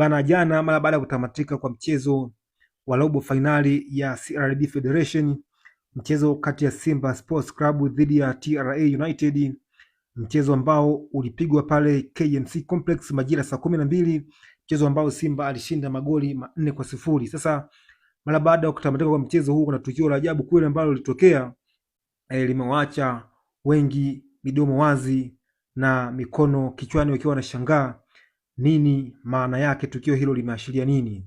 Bana, jana mara baada ya kutamatika kwa mchezo wa robo fainali ya CRDB Federation, mchezo kati ya Simba Sports Club dhidi ya TRA United, mchezo ambao ulipigwa pale KMC Complex majira saa 12, mchezo ambao Simba alishinda magoli 4-0. Sasa mara baada ya kutamatika kwa mchezo huu, kuna tukio la ajabu kweli ambalo lilitokea, limewaacha wengi midomo wazi na mikono kichwani wakiwa wanashangaa nini maana yake, tukio hilo limeashiria nini.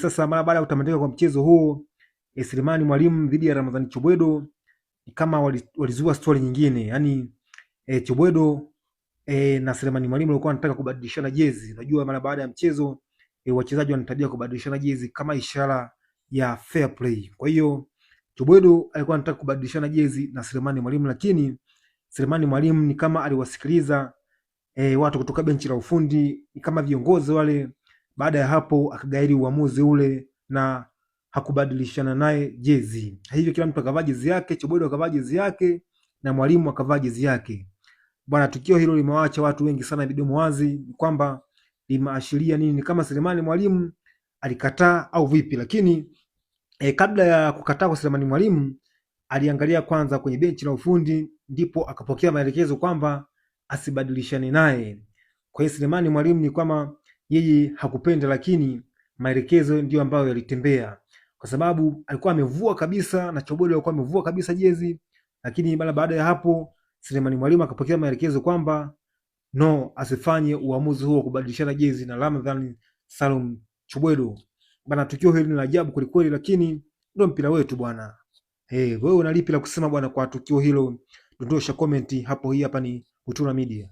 Sasa mara baada ya kutamatika kwa mchezo huo, Selemani Mwalimu dhidi ya Ramadhani Chobwedo kama walizua story nyingine. Yaani Chobwedo na Selemani Mwalimu walikuwa wanataka kubadilishana jezi. Unajua mara baada ya mchezo wachezaji wanatabia kubadilishana jezi kama ishara ya fair play. Kwa hiyo Chobwedo alikuwa anataka kubadilishana jezi na Selemani Mwalimu, lakini Selemani Mwalimu ni kama aliwasikiliza watu kutoka benchi la ufundi, kama viongozi wale. Baada ya hapo akagairi uamuzi ule na hakubadilishana naye jezi. Hivyo kila mtu akavaa jezi yake, Chobwedo akavaa jezi yake na Mwalimu akavaa jezi yake. Bwana, tukio hilo limewaacha watu wengi sana midomo wazi, kwamba limeashiria nini, kama Selemani Mwalimu alikataa au vipi. Lakini kabla ya kukataa kwa Selemani Mwalimu, aliangalia kwanza kwenye benchi la ufundi, ndipo akapokea maelekezo kwamba asibadilishane naye. Kwa hiyo Selemani Mwalimu ni kama yeye hakupenda, lakini maelekezo ndio ambayo yalitembea, kwa sababu alikuwa amevua kabisa na Chobwedo alikuwa amevua kabisa jezi. Lakini mara baada ya hapo Selemani Mwalimu akapokea maelekezo kwamba no, asifanye uamuzi huo kubadilishana jezi na Ramadhani Salum Chobwedo. Bana, tukio hili ni la ajabu kwelikweli, lakini ndio mpira wetu bwana. Wewe unalipi la kusema bwana kwa tukio hilo? Dondosha comment hapo. Hii hapa ni Utuna Media.